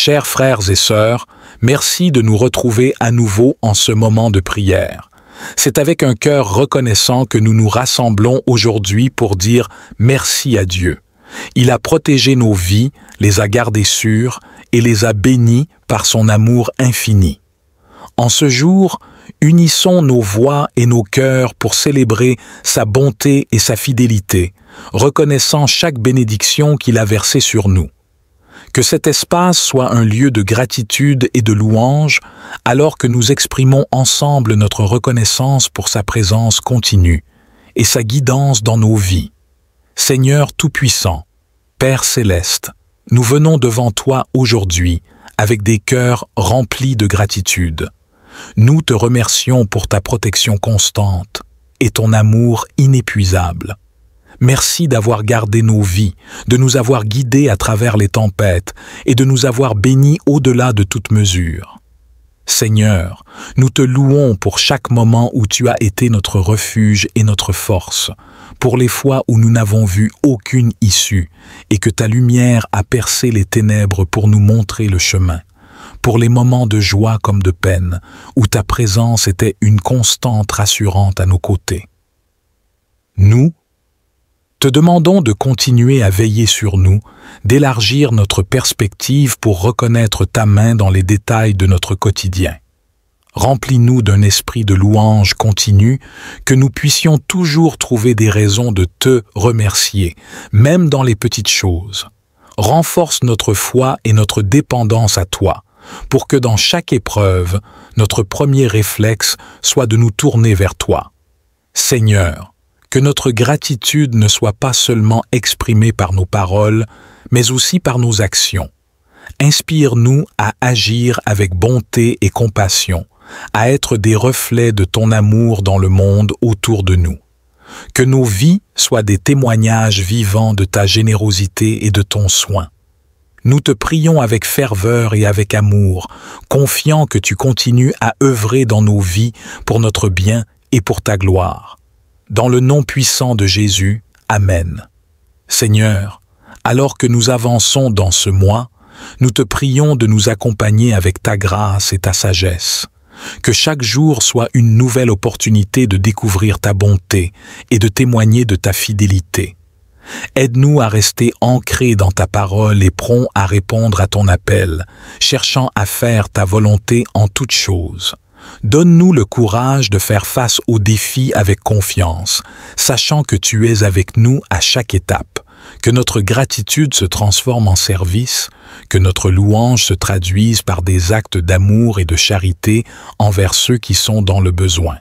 Chers frères et sœurs, merci de nous retrouver à nouveau en ce moment de prière. C'est avec un cœur reconnaissant que nous nous rassemblons aujourd'hui pour dire merci à Dieu. Il a protégé nos vies, les a gardées sûres et les a bénies par son amour infini. En ce jour, unissons nos voix et nos cœurs pour célébrer sa bonté et sa fidélité, reconnaissant chaque bénédiction qu'il a versée sur nous. Que cet espace soit un lieu de gratitude et de louange, alors que nous exprimons ensemble notre reconnaissance pour sa présence continue et sa guidance dans nos vies. Seigneur Tout-Puissant, Père Céleste, nous venons devant toi aujourd'hui avec des cœurs remplis de gratitude. Nous te remercions pour ta protection constante et ton amour inépuisable. Merci d'avoir gardé nos vies, de nous avoir guidés à travers les tempêtes et de nous avoir bénis au-delà de toute mesure. Seigneur, nous te louons pour chaque moment où tu as été notre refuge et notre force, pour les fois où nous n'avons vu aucune issue et que ta lumière a percé les ténèbres pour nous montrer le chemin, pour les moments de joie comme de peine, où ta présence était une constante rassurante à nos côtés. Nous te demandons de continuer à veiller sur nous, d'élargir notre perspective pour reconnaître ta main dans les détails de notre quotidien. Remplis-nous d'un esprit de louange continu, que nous puissions toujours trouver des raisons de te remercier, même dans les petites choses. Renforce notre foi et notre dépendance à toi, pour que dans chaque épreuve, notre premier réflexe soit de nous tourner vers toi. Seigneur, que notre gratitude ne soit pas seulement exprimée par nos paroles, mais aussi par nos actions. Inspire-nous à agir avec bonté et compassion, à être des reflets de ton amour dans le monde autour de nous. Que nos vies soient des témoignages vivants de ta générosité et de ton soin. Nous te prions avec ferveur et avec amour, confiants que tu continues à œuvrer dans nos vies pour notre bien et pour ta gloire. Dans le nom puissant de Jésus, Amen. Seigneur, alors que nous avançons dans ce mois, nous te prions de nous accompagner avec ta grâce et ta sagesse. Que chaque jour soit une nouvelle opportunité de découvrir ta bonté et de témoigner de ta fidélité. Aide-nous à rester ancrés dans ta parole et prompts à répondre à ton appel, cherchant à faire ta volonté en toutes choses. Donne-nous le courage de faire face aux défis avec confiance, sachant que tu es avec nous à chaque étape, que notre gratitude se transforme en service, que notre louange se traduise par des actes d'amour et de charité envers ceux qui sont dans le besoin.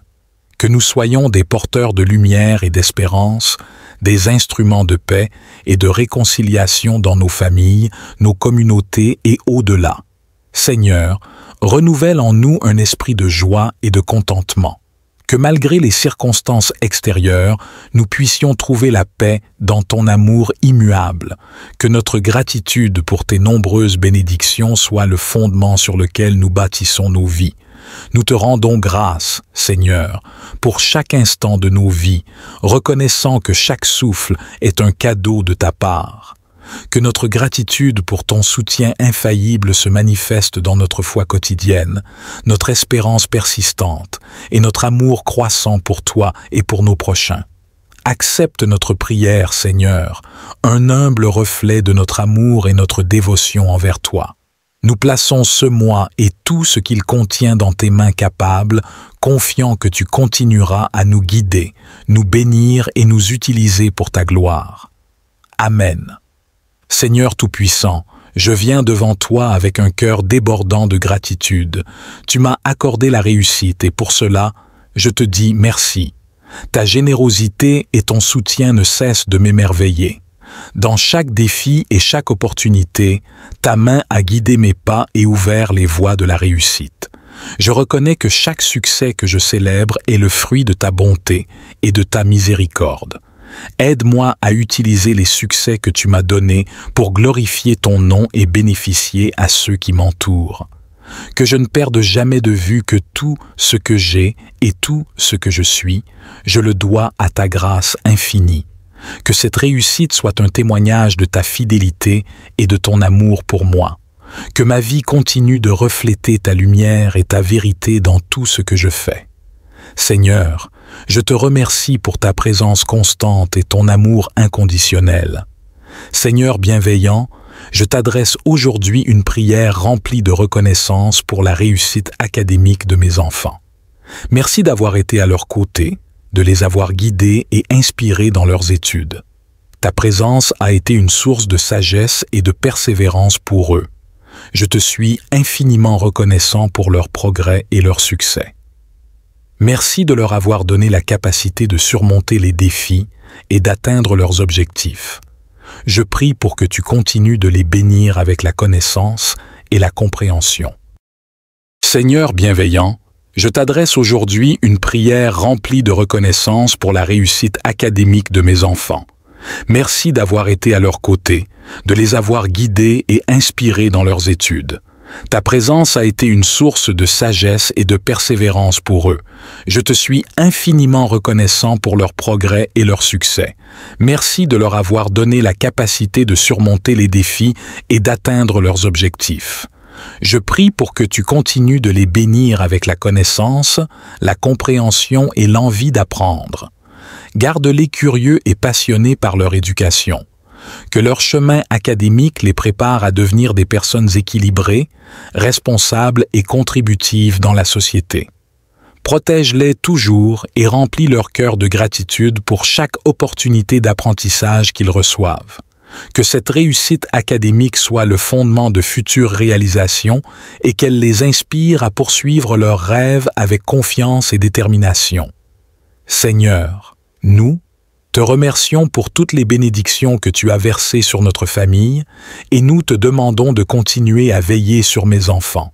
Que nous soyons des porteurs de lumière et d'espérance, des instruments de paix et de réconciliation dans nos familles, nos communautés et au-delà. Seigneur, renouvelle en nous un esprit de joie et de contentement. Que malgré les circonstances extérieures, nous puissions trouver la paix dans ton amour immuable. Que notre gratitude pour tes nombreuses bénédictions soit le fondement sur lequel nous bâtissons nos vies. Nous te rendons grâce, Seigneur, pour chaque instant de nos vies, reconnaissant que chaque souffle est un cadeau de ta part. Que notre gratitude pour ton soutien infaillible se manifeste dans notre foi quotidienne, notre espérance persistante et notre amour croissant pour toi et pour nos prochains. Accepte notre prière, Seigneur, un humble reflet de notre amour et notre dévotion envers toi. Nous plaçons ce mois et tout ce qu'il contient dans tes mains capables, confiant que tu continueras à nous guider, nous bénir et nous utiliser pour ta gloire. Amen. Seigneur Tout-Puissant, je viens devant toi avec un cœur débordant de gratitude. Tu m'as accordé la réussite et pour cela, je te dis merci. Ta générosité et ton soutien ne cessent de m'émerveiller. Dans chaque défi et chaque opportunité, ta main a guidé mes pas et ouvert les voies de la réussite. Je reconnais que chaque succès que je célèbre est le fruit de ta bonté et de ta miséricorde. Aide-moi à utiliser les succès que tu m'as donnés pour glorifier ton nom et bénéficier à ceux qui m'entourent. Que je ne perde jamais de vue que tout ce que j'ai et tout ce que je suis, je le dois à ta grâce infinie. Que cette réussite soit un témoignage de ta fidélité et de ton amour pour moi. Que ma vie continue de refléter ta lumière et ta vérité dans tout ce que je fais. Seigneur, je te remercie pour ta présence constante et ton amour inconditionnel. Seigneur bienveillant, je t'adresse aujourd'hui une prière remplie de reconnaissance pour la réussite académique de mes enfants. Merci d'avoir été à leur côté, de les avoir guidés et inspirés dans leurs études. Ta présence a été une source de sagesse et de persévérance pour eux. Je te suis infiniment reconnaissant pour leur progrès et leur succès. Merci de leur avoir donné la capacité de surmonter les défis et d'atteindre leurs objectifs. Je prie pour que tu continues de les bénir avec la connaissance et la compréhension. Seigneur bienveillant, je t'adresse aujourd'hui une prière remplie de reconnaissance pour la réussite académique de mes enfants. Merci d'avoir été à leur côté, de les avoir guidés et inspirés dans leurs études. Ta présence a été une source de sagesse et de persévérance pour eux. Je te suis infiniment reconnaissant pour leur progrès et leur succès. Merci de leur avoir donné la capacité de surmonter les défis et d'atteindre leurs objectifs. Je prie pour que tu continues de les bénir avec la connaissance, la compréhension et l'envie d'apprendre. Garde-les curieux et passionnés par leur éducation. Que leur chemin académique les prépare à devenir des personnes équilibrées, responsables et contributives dans la société. Protège-les toujours et remplis leur cœur de gratitude pour chaque opportunité d'apprentissage qu'ils reçoivent. Que cette réussite académique soit le fondement de futures réalisations et qu'elle les inspire à poursuivre leurs rêves avec confiance et détermination. Seigneur, nous te remercions pour toutes les bénédictions que tu as versées sur notre famille et nous te demandons de continuer à veiller sur mes enfants.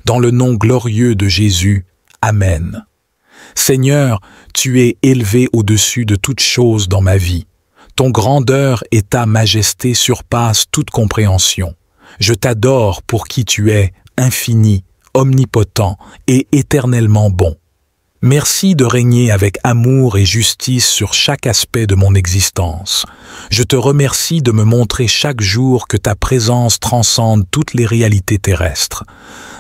Dans le nom glorieux de Jésus, Amen. Seigneur, tu es élevé au-dessus de toutes choses dans ma vie. Ton grandeur et ta majesté surpassent toute compréhension. Je t'adore pour qui tu es, infini, omnipotent et éternellement bon. Merci de régner avec amour et justice sur chaque aspect de mon existence. Je te remercie de me montrer chaque jour que ta présence transcende toutes les réalités terrestres.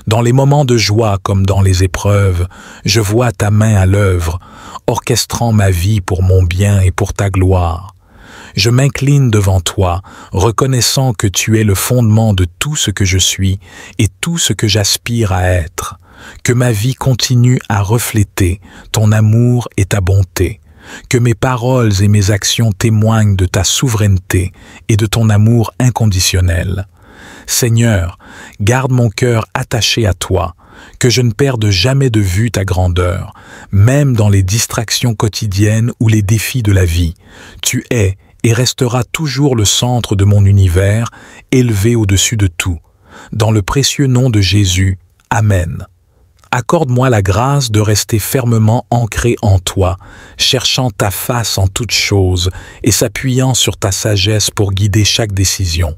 Dans les moments de joie comme dans les épreuves, je vois ta main à l'œuvre, orchestrant ma vie pour mon bien et pour ta gloire. Je m'incline devant toi, reconnaissant que tu es le fondement de tout ce que je suis et tout ce que j'aspire à être. Que ma vie continue à refléter ton amour et ta bonté. Que mes paroles et mes actions témoignent de ta souveraineté et de ton amour inconditionnel. Seigneur, garde mon cœur attaché à toi, que je ne perde jamais de vue ta grandeur, même dans les distractions quotidiennes ou les défis de la vie. Tu es et resteras toujours le centre de mon univers, élevé au-dessus de tout. Dans le précieux nom de Jésus, Amen. Accorde-moi la grâce de rester fermement ancré en toi, cherchant ta face en toutes choses et s'appuyant sur ta sagesse pour guider chaque décision.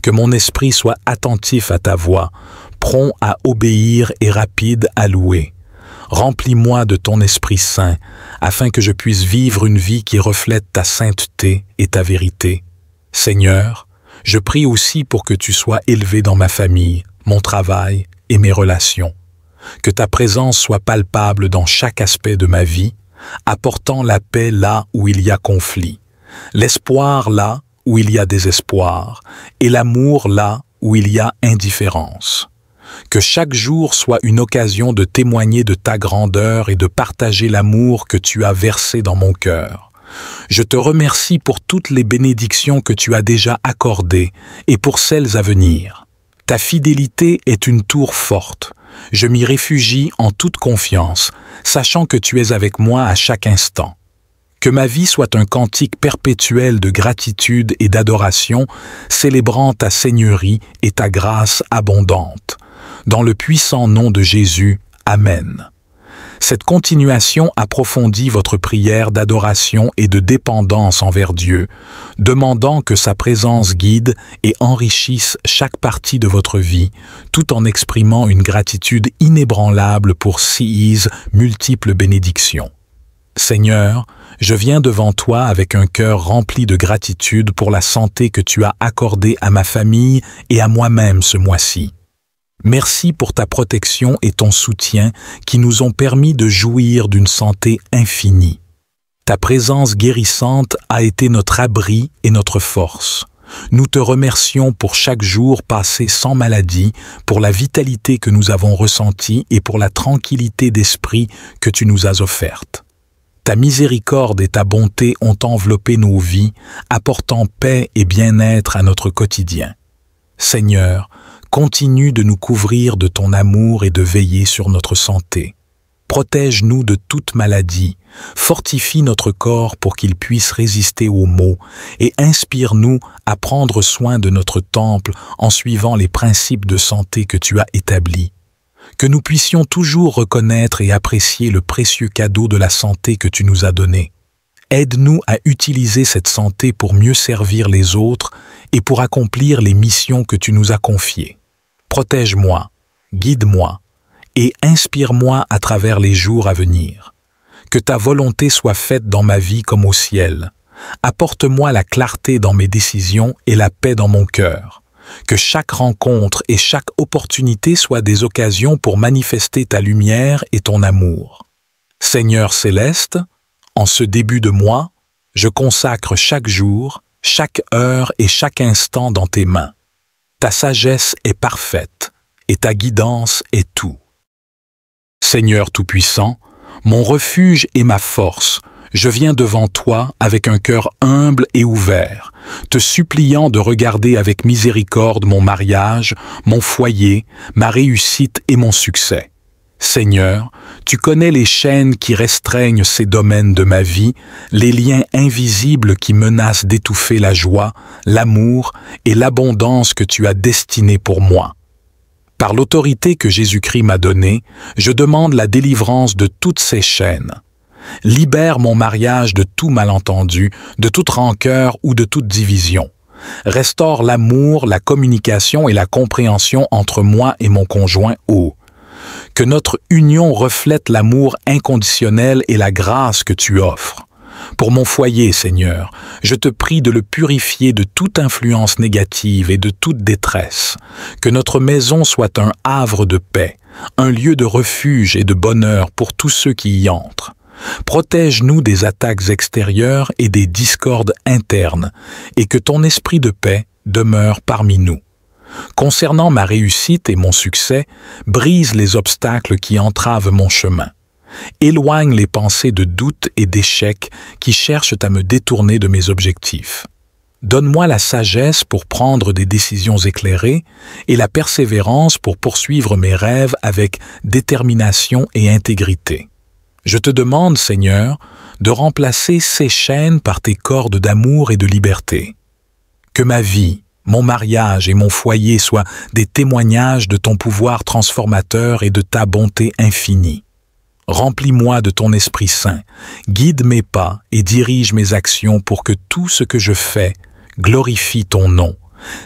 Que mon esprit soit attentif à ta voix, prompt à obéir et rapide à louer. Remplis-moi de ton Esprit Saint, afin que je puisse vivre une vie qui reflète ta sainteté et ta vérité. Seigneur, je prie aussi pour que tu sois élevé dans ma famille, mon travail et mes relations. Que ta présence soit palpable dans chaque aspect de ma vie, apportant la paix là où il y a conflit, l'espoir là où il y a désespoir, et l'amour là où il y a indifférence. Que chaque jour soit une occasion de témoigner de ta grandeur et de partager l'amour que tu as versé dans mon cœur. Je te remercie pour toutes les bénédictions que tu as déjà accordées et pour celles à venir. Ta fidélité est une tour forte. Je m'y réfugie en toute confiance, sachant que tu es avec moi à chaque instant. Que ma vie soit un cantique perpétuel de gratitude et d'adoration, célébrant ta seigneurie et ta grâce abondante. Dans le puissant nom de Jésus, Amen. Cette continuation approfondit votre prière d'adoration et de dépendance envers Dieu, demandant que sa présence guide et enrichisse chaque partie de votre vie, tout en exprimant une gratitude inébranlable pour ses multiples bénédictions. Seigneur, je viens devant toi avec un cœur rempli de gratitude pour la santé que tu as accordée à ma famille et à moi-même ce mois-ci. Merci pour ta protection et ton soutien qui nous ont permis de jouir d'une santé infinie. Ta présence guérissante a été notre abri et notre force. Nous te remercions pour chaque jour passé sans maladie, pour la vitalité que nous avons ressentie et pour la tranquillité d'esprit que tu nous as offerte. Ta miséricorde et ta bonté ont enveloppé nos vies, apportant paix et bien-être à notre quotidien. Seigneur, continue de nous couvrir de ton amour et de veiller sur notre santé. Protège-nous de toute maladie, fortifie notre corps pour qu'il puisse résister aux maux et inspire-nous à prendre soin de notre temple en suivant les principes de santé que tu as établis. Que nous puissions toujours reconnaître et apprécier le précieux cadeau de la santé que tu nous as donné. Aide-nous à utiliser cette santé pour mieux servir les autres et pour accomplir les missions que tu nous as confiées. Protège-moi, guide-moi et inspire-moi à travers les jours à venir. Que ta volonté soit faite dans ma vie comme au ciel. Apporte-moi la clarté dans mes décisions et la paix dans mon cœur. Que chaque rencontre et chaque opportunité soient des occasions pour manifester ta lumière et ton amour. Seigneur céleste, en ce début de mois, je consacre chaque jour, chaque heure et chaque instant dans tes mains. Ta sagesse est parfaite et ta guidance est tout. Seigneur Tout-Puissant, mon refuge et ma force, je viens devant toi avec un cœur humble et ouvert, te suppliant de regarder avec miséricorde mon mariage, mon foyer, ma réussite et mon succès. Seigneur, tu connais les chaînes qui restreignent ces domaines de ma vie, les liens invisibles qui menacent d'étouffer la joie, l'amour et l'abondance que tu as destinées pour moi. Par l'autorité que Jésus-Christ m'a donnée, je demande la délivrance de toutes ces chaînes. Libère mon mariage de tout malentendu, de toute rancœur ou de toute division. Restaure l'amour, la communication et la compréhension entre moi et mon conjoint ou que notre union reflète l'amour inconditionnel et la grâce que tu offres. Pour mon foyer, Seigneur, je te prie de le purifier de toute influence négative et de toute détresse. Que notre maison soit un havre de paix, un lieu de refuge et de bonheur pour tous ceux qui y entrent. Protège-nous des attaques extérieures et des discordes internes, et que ton esprit de paix demeure parmi nous. Concernant ma réussite et mon succès, brise les obstacles qui entravent mon chemin. Éloigne les pensées de doute et d'échec qui cherchent à me détourner de mes objectifs. Donne-moi la sagesse pour prendre des décisions éclairées et la persévérance pour poursuivre mes rêves avec détermination et intégrité. Je te demande, Seigneur, de remplacer ces chaînes par tes cordes d'amour et de liberté. Que ma vie, mon mariage et mon foyer soient des témoignages de ton pouvoir transformateur et de ta bonté infinie. Remplis-moi de ton Esprit Saint, guide mes pas et dirige mes actions pour que tout ce que je fais glorifie ton nom.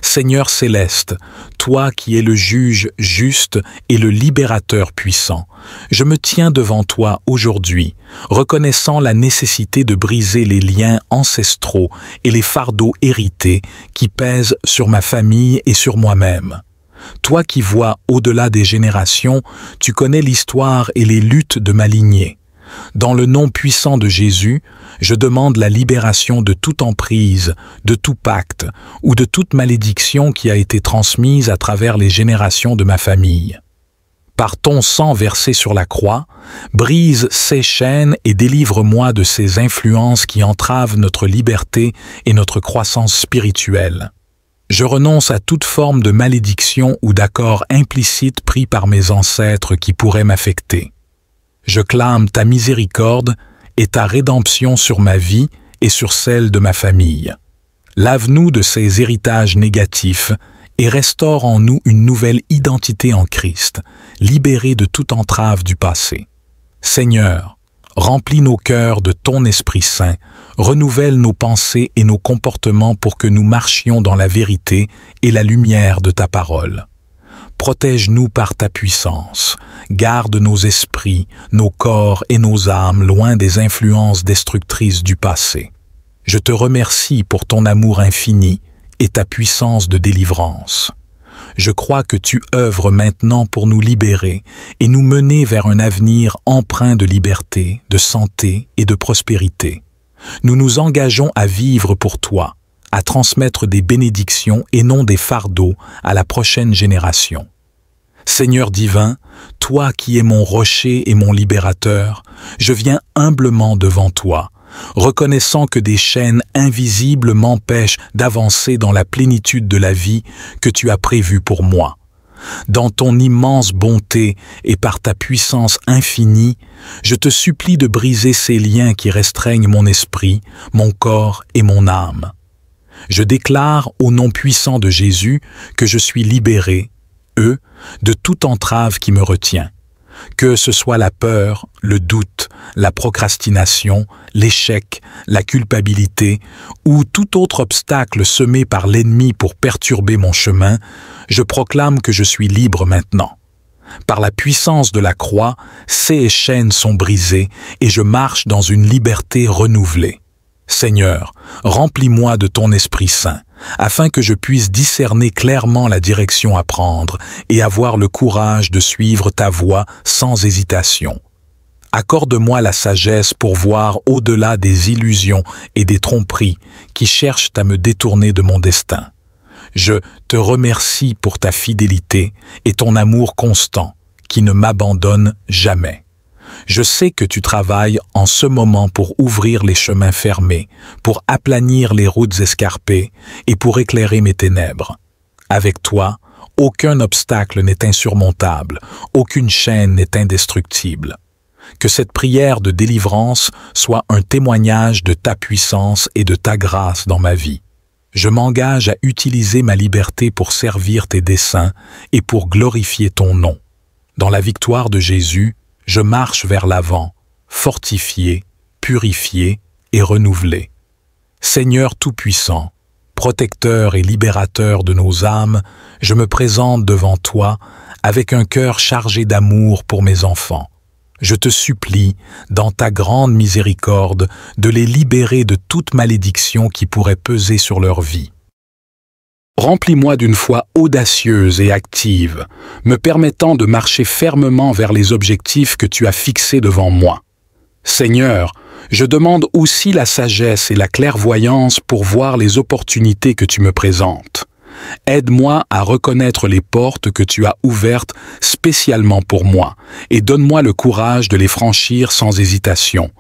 Seigneur céleste, toi qui es le juge juste et le libérateur puissant, je me tiens devant toi aujourd'hui, reconnaissant la nécessité de briser les liens ancestraux et les fardeaux hérités qui pèsent sur ma famille et sur moi-même. Toi qui vois au-delà des générations, tu connais l'histoire et les luttes de ma lignée. Dans le nom puissant de Jésus, je demande la libération de toute emprise, de tout pacte ou de toute malédiction qui a été transmise à travers les générations de ma famille. Par ton sang versé sur la croix, brise ces chaînes et délivre-moi de ces influences qui entravent notre liberté et notre croissance spirituelle. Je renonce à toute forme de malédiction ou d'accord implicite pris par mes ancêtres qui pourraient m'affecter. Je clame ta miséricorde et ta rédemption sur ma vie et sur celle de ma famille. Lave-nous de ces héritages négatifs et restaure en nous une nouvelle identité en Christ, libérée de toute entrave du passé. Seigneur, remplis nos cœurs de ton Esprit Saint, renouvelle nos pensées et nos comportements pour que nous marchions dans la vérité et la lumière de ta parole. Protège-nous par ta puissance. Garde nos esprits, nos corps et nos âmes loin des influences destructrices du passé. Je te remercie pour ton amour infini et ta puissance de délivrance. Je crois que tu œuvres maintenant pour nous libérer et nous mener vers un avenir empreint de liberté, de santé et de prospérité. Nous nous engageons à vivre pour toi, à transmettre des bénédictions et non des fardeaux à la prochaine génération. Seigneur divin, toi qui es mon rocher et mon libérateur, je viens humblement devant toi, reconnaissant que des chaînes invisibles m'empêchent d'avancer dans la plénitude de la vie que tu as prévue pour moi. Dans ton immense bonté et par ta puissance infinie, je te supplie de briser ces liens qui restreignent mon esprit, mon corps et mon âme. Je déclare au nom puissant de Jésus que je suis libéré, de toute entrave qui me retient. Que ce soit la peur, le doute, la procrastination, l'échec, la culpabilité ou tout autre obstacle semé par l'ennemi pour perturber mon chemin, je proclame que je suis libre maintenant. Par la puissance de la croix, ces chaînes sont brisées et je marche dans une liberté renouvelée. Seigneur, remplis-moi de ton Esprit Saint, afin que je puisse discerner clairement la direction à prendre et avoir le courage de suivre ta voie sans hésitation. Accorde-moi la sagesse pour voir au-delà des illusions et des tromperies qui cherchent à me détourner de mon destin. Je te remercie pour ta fidélité et ton amour constant qui ne m'abandonne jamais. Je sais que tu travailles en ce moment pour ouvrir les chemins fermés, pour aplanir les routes escarpées et pour éclairer mes ténèbres. Avec toi, aucun obstacle n'est insurmontable, aucune chaîne n'est indestructible. Que cette prière de délivrance soit un témoignage de ta puissance et de ta grâce dans ma vie. Je m'engage à utiliser ma liberté pour servir tes desseins et pour glorifier ton nom. Dans la victoire de Jésus, je marche vers l'avant, fortifié, purifié et renouvelé. Seigneur Tout-Puissant, protecteur et libérateur de nos âmes, je me présente devant toi avec un cœur chargé d'amour pour mes enfants. Je te supplie, dans ta grande miséricorde, de les libérer de toute malédiction qui pourrait peser sur leur vie. Remplis-moi d'une foi audacieuse et active, me permettant de marcher fermement vers les objectifs que tu as fixés devant moi. Seigneur, je demande aussi la sagesse et la clairvoyance pour voir les opportunités que tu me présentes. Aide-moi à reconnaître les portes que tu as ouvertes spécialement pour moi et donne-moi le courage de les franchir sans hésitation.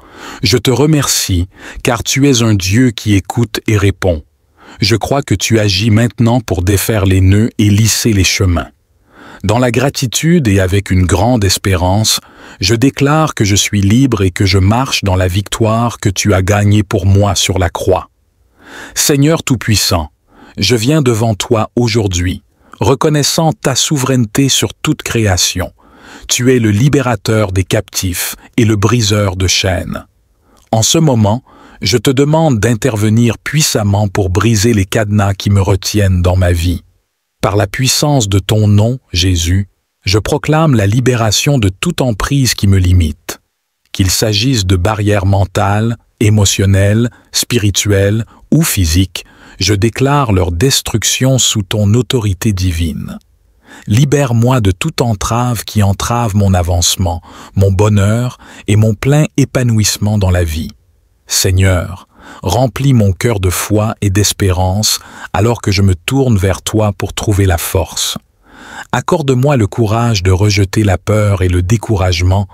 Je te remercie car tu es un Dieu qui écoute et répond. Je crois que tu agis maintenant pour défaire les nœuds et lisser les chemins. Dans la gratitude et avec une grande espérance, je déclare que je suis libre et que je marche dans la victoire que tu as gagnée pour moi sur la croix. Seigneur Tout-Puissant, je viens devant toi aujourd'hui, reconnaissant ta souveraineté sur toute création. Tu es le libérateur des captifs et le briseur de chaînes. En ce moment, je te demande d'intervenir puissamment pour briser les cadenas qui me retiennent dans ma vie. Par la puissance de ton nom, Jésus, je proclame la libération de toute emprise qui me limite. Qu'il s'agisse de barrières mentales, émotionnelles, spirituelles ou physiques, je déclare leur destruction sous ton autorité divine. Libère-moi de toute entrave qui entrave mon avancement, mon bonheur et mon plein épanouissement dans la vie. Seigneur, remplis mon cœur de foi et d'espérance alors que je me tourne vers toi pour trouver la force. Accorde-moi le courage de rejeter la peur et le découragement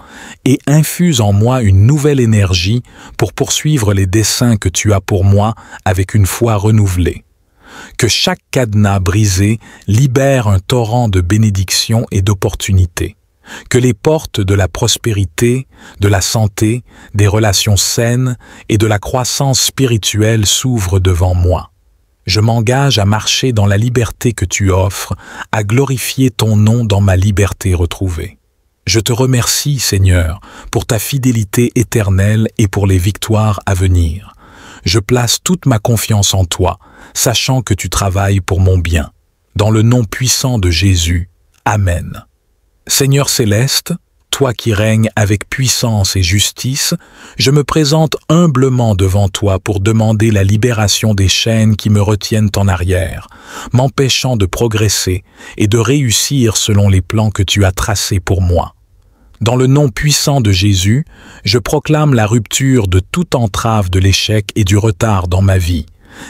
et infuse en moi une nouvelle énergie pour poursuivre les desseins que tu as pour moi avec une foi renouvelée. Que chaque cadenas brisé libère un torrent de bénédictions et d'opportunités. Que les portes de la prospérité, de la santé, des relations saines et de la croissance spirituelle s'ouvrent devant moi. Je m'engage à marcher dans la liberté que tu offres, à glorifier ton nom dans ma liberté retrouvée. Je te remercie, Seigneur, pour ta fidélité éternelle et pour les victoires à venir. Je place toute ma confiance en toi, sachant que tu travailles pour mon bien. Dans le nom puissant de Jésus, Amen. Seigneur céleste, toi qui règnes avec puissance et justice, je me présente humblement devant toi pour demander la libération des chaînes qui me retiennent en arrière, m'empêchant de progresser et de réussir selon les plans que tu as tracés pour moi. Dans le nom puissant de Jésus, je proclame la rupture de toute entrave de l'échec et du retard dans ma vie.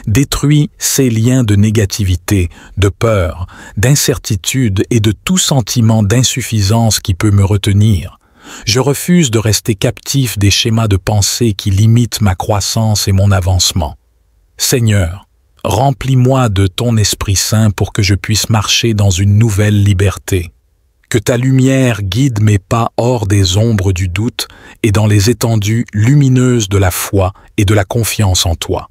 Détruis ces liens de négativité, de peur, d'incertitude et de tout sentiment d'insuffisance qui peut me retenir. Je refuse de rester captif des schémas de pensée qui limitent ma croissance et mon avancement. Seigneur, remplis-moi de ton Esprit Saint pour que je puisse marcher dans une nouvelle liberté. Que ta lumière guide mes pas hors des ombres du doute et dans les étendues lumineuses de la foi et de la confiance en toi.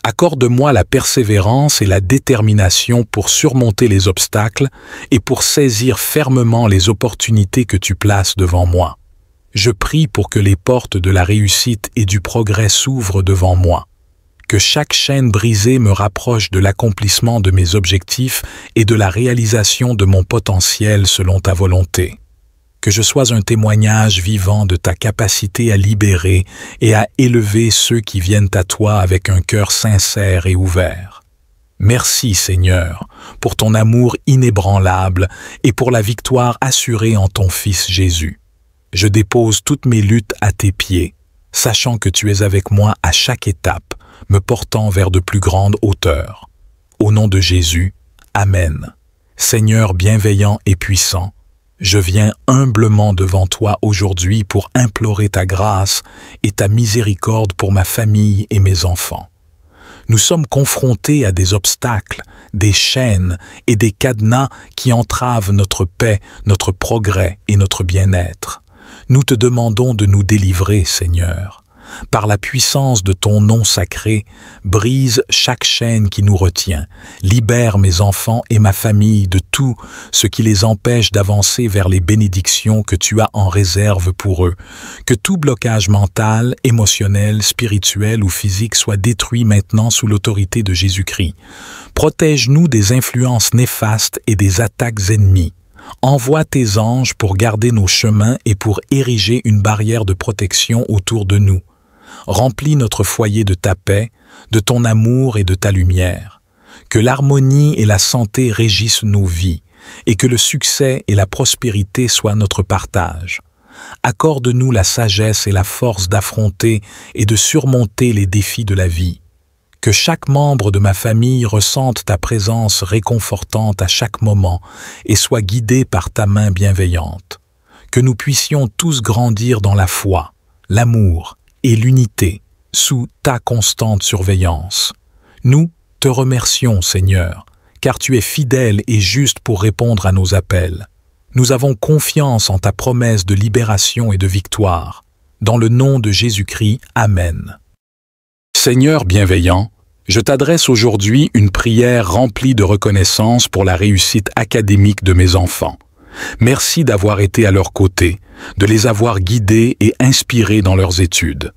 Accorde-moi la persévérance et la détermination pour surmonter les obstacles et pour saisir fermement les opportunités que tu places devant moi. Je prie pour que les portes de la réussite et du progrès s'ouvrent devant moi. Que chaque chaîne brisée me rapproche de l'accomplissement de mes objectifs et de la réalisation de mon potentiel selon ta volonté. Que je sois un témoignage vivant de ta capacité à libérer et à élever ceux qui viennent à toi avec un cœur sincère et ouvert. Merci Seigneur, pour ton amour inébranlable et pour la victoire assurée en ton Fils Jésus. Je dépose toutes mes luttes à tes pieds, sachant que tu es avec moi à chaque étape, me portant vers de plus grandes hauteurs. Au nom de Jésus, Amen. Seigneur bienveillant et puissant, je viens humblement devant toi aujourd'hui pour implorer ta grâce et ta miséricorde pour ma famille et mes enfants. Nous sommes confrontés à des obstacles, des chaînes et des cadenas qui entravent notre paix, notre progrès et notre bien-être. Nous te demandons de nous délivrer, Seigneur. Par la puissance de ton nom sacré, brise chaque chaîne qui nous retient, libère mes enfants et ma famille de tout ce qui les empêche d'avancer vers les bénédictions que tu as en réserve pour eux. Que tout blocage mental, émotionnel, spirituel ou physique soit détruit maintenant sous l'autorité de Jésus-Christ. Protège-nous des influences néfastes et des attaques ennemies. Envoie tes anges pour garder nos chemins et pour ériger une barrière de protection autour de nous. Remplis notre foyer de ta paix, de ton amour et de ta lumière. Que l'harmonie et la santé régissent nos vies, et que le succès et la prospérité soient notre partage. Accorde-nous la sagesse et la force d'affronter et de surmonter les défis de la vie. Que chaque membre de ma famille ressente ta présence réconfortante à chaque moment et soit guidé par ta main bienveillante. Que nous puissions tous grandir dans la foi, l'amour et l'unité sous ta constante surveillance. Nous te remercions, Seigneur, car tu es fidèle et juste pour répondre à nos appels. Nous avons confiance en ta promesse de libération et de victoire. Dans le nom de Jésus-Christ, Amen. Seigneur bienveillant, je t'adresse aujourd'hui une prière remplie de reconnaissance pour la réussite académique de mes enfants. Merci d'avoir été à leur côté, de les avoir guidés et inspirés dans leurs études.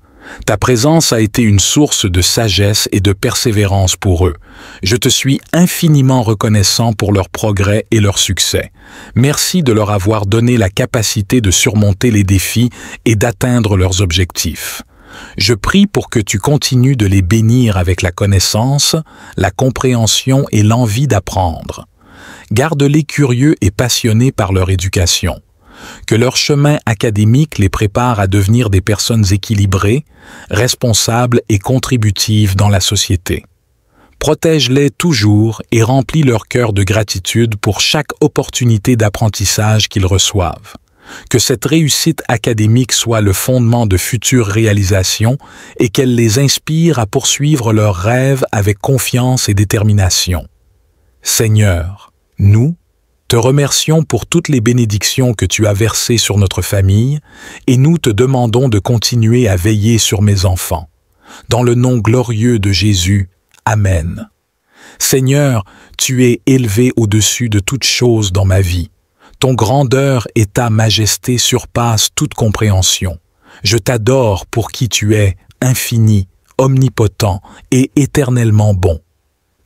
Ta présence a été une source de sagesse et de persévérance pour eux. Je te suis infiniment reconnaissant pour leur progrès et leur succès. Merci de leur avoir donné la capacité de surmonter les défis et d'atteindre leurs objectifs. Je prie pour que tu continues de les bénir avec la connaissance, la compréhension et l'envie d'apprendre. Garde-les curieux et passionnés par leur éducation. Que leur chemin académique les prépare à devenir des personnes équilibrées, responsables et contributives dans la société. Protège-les toujours et remplis leur cœur de gratitude pour chaque opportunité d'apprentissage qu'ils reçoivent. Que cette réussite académique soit le fondement de futures réalisations et qu'elle les inspire à poursuivre leurs rêves avec confiance et détermination. Seigneur, nous te remercions pour toutes les bénédictions que tu as versées sur notre famille et nous te demandons de continuer à veiller sur mes enfants. Dans le nom glorieux de Jésus, Amen. Seigneur, tu es élevé au-dessus de toutes choses dans ma vie. Ton grandeur et ta majesté surpassent toute compréhension. Je t'adore pour qui tu es, infini, omnipotent et éternellement bon.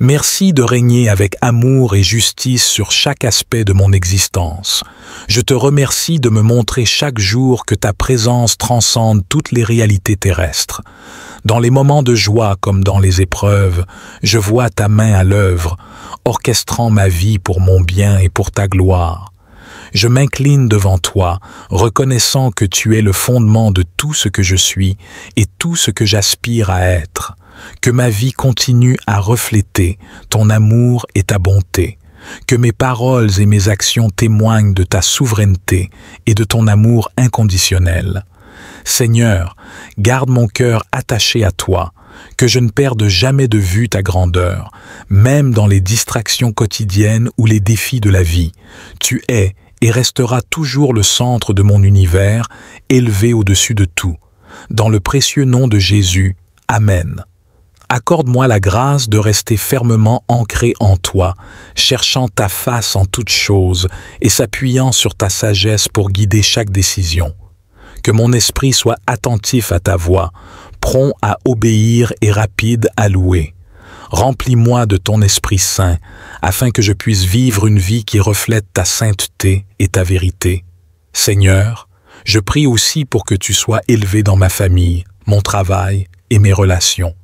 Merci de régner avec amour et justice sur chaque aspect de mon existence. Je te remercie de me montrer chaque jour que ta présence transcende toutes les réalités terrestres. Dans les moments de joie comme dans les épreuves, je vois ta main à l'œuvre, orchestrant ma vie pour mon bien et pour ta gloire. Je m'incline devant toi, reconnaissant que tu es le fondement de tout ce que je suis et tout ce que j'aspire à être. Que ma vie continue à refléter ton amour et ta bonté. Que mes paroles et mes actions témoignent de ta souveraineté et de ton amour inconditionnel. Seigneur, garde mon cœur attaché à toi, que je ne perde jamais de vue ta grandeur, même dans les distractions quotidiennes ou les défis de la vie. Tu es et resteras toujours le centre de mon univers, élevé au-dessus de tout. Dans le précieux nom de Jésus, Amen. Accorde-moi la grâce de rester fermement ancré en toi, cherchant ta face en toutes choses et s'appuyant sur ta sagesse pour guider chaque décision. Que mon esprit soit attentif à ta voix, prompt à obéir et rapide à louer. Remplis-moi de ton Esprit Saint, afin que je puisse vivre une vie qui reflète ta sainteté et ta vérité. Seigneur, je prie aussi pour que tu sois élevé dans ma famille, mon travail et mes relations.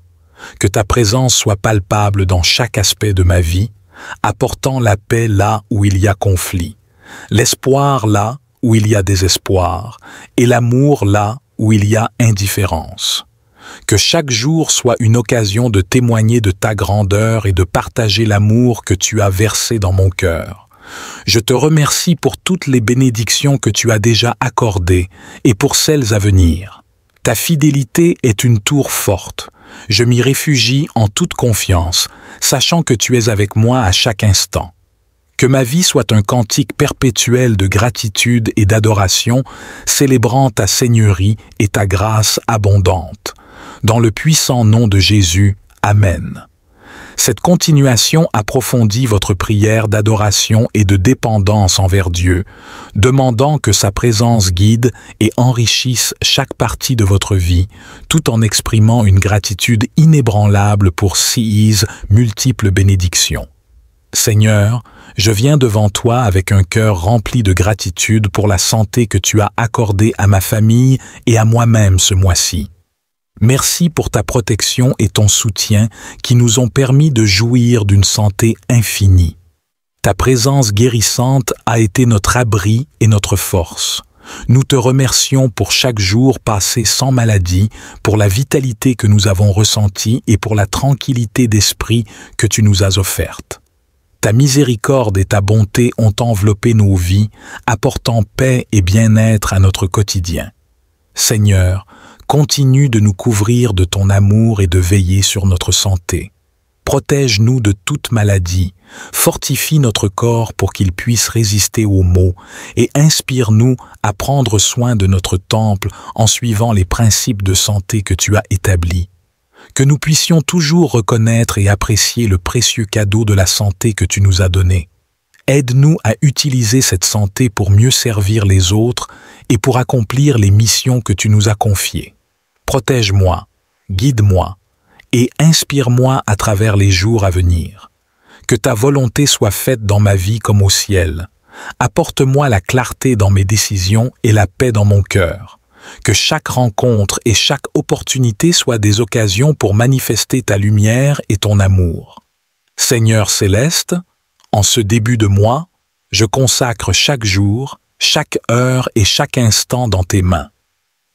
Que ta présence soit palpable dans chaque aspect de ma vie, apportant la paix là où il y a conflit, l'espoir là où il y a désespoir, et l'amour là où il y a indifférence. Que chaque jour soit une occasion de témoigner de ta grandeur et de partager l'amour que tu as versé dans mon cœur. Je te remercie pour toutes les bénédictions que tu as déjà accordées et pour celles à venir. Ta fidélité est une tour forte. Je m'y réfugie en toute confiance, sachant que tu es avec moi à chaque instant. Que ma vie soit un cantique perpétuel de gratitude et d'adoration, célébrant ta seigneurie et ta grâce abondante. Dans le puissant nom de Jésus, Amen. Cette continuation approfondit votre prière d'adoration et de dépendance envers Dieu, demandant que sa présence guide et enrichisse chaque partie de votre vie, tout en exprimant une gratitude inébranlable pour ses multiples bénédictions. Seigneur, je viens devant toi avec un cœur rempli de gratitude pour la santé que tu as accordée à ma famille et à moi-même ce mois-ci. Merci pour ta protection et ton soutien qui nous ont permis de jouir d'une santé infinie. Ta présence guérissante a été notre abri et notre force. Nous te remercions pour chaque jour passé sans maladie, pour la vitalité que nous avons ressentie et pour la tranquillité d'esprit que tu nous as offerte. Ta miséricorde et ta bonté ont enveloppé nos vies, apportant paix et bien-être à notre quotidien. Seigneur, continue de nous couvrir de ton amour et de veiller sur notre santé. Protège-nous de toute maladie, fortifie notre corps pour qu'il puisse résister aux maux et inspire-nous à prendre soin de notre temple en suivant les principes de santé que tu as établis. Que nous puissions toujours reconnaître et apprécier le précieux cadeau de la santé que tu nous as donné. Aide-nous à utiliser cette santé pour mieux servir les autres et pour accomplir les missions que tu nous as confiées. Protège-moi, guide-moi et inspire-moi à travers les jours à venir. Que ta volonté soit faite dans ma vie comme au ciel. Apporte-moi la clarté dans mes décisions et la paix dans mon cœur. Que chaque rencontre et chaque opportunité soient des occasions pour manifester ta lumière et ton amour. Seigneur céleste, en ce début de mois, je consacre chaque jour, chaque heure et chaque instant dans tes mains.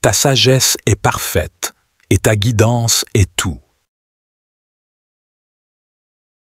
Ta sagesse est parfaite et ta guidance est tout.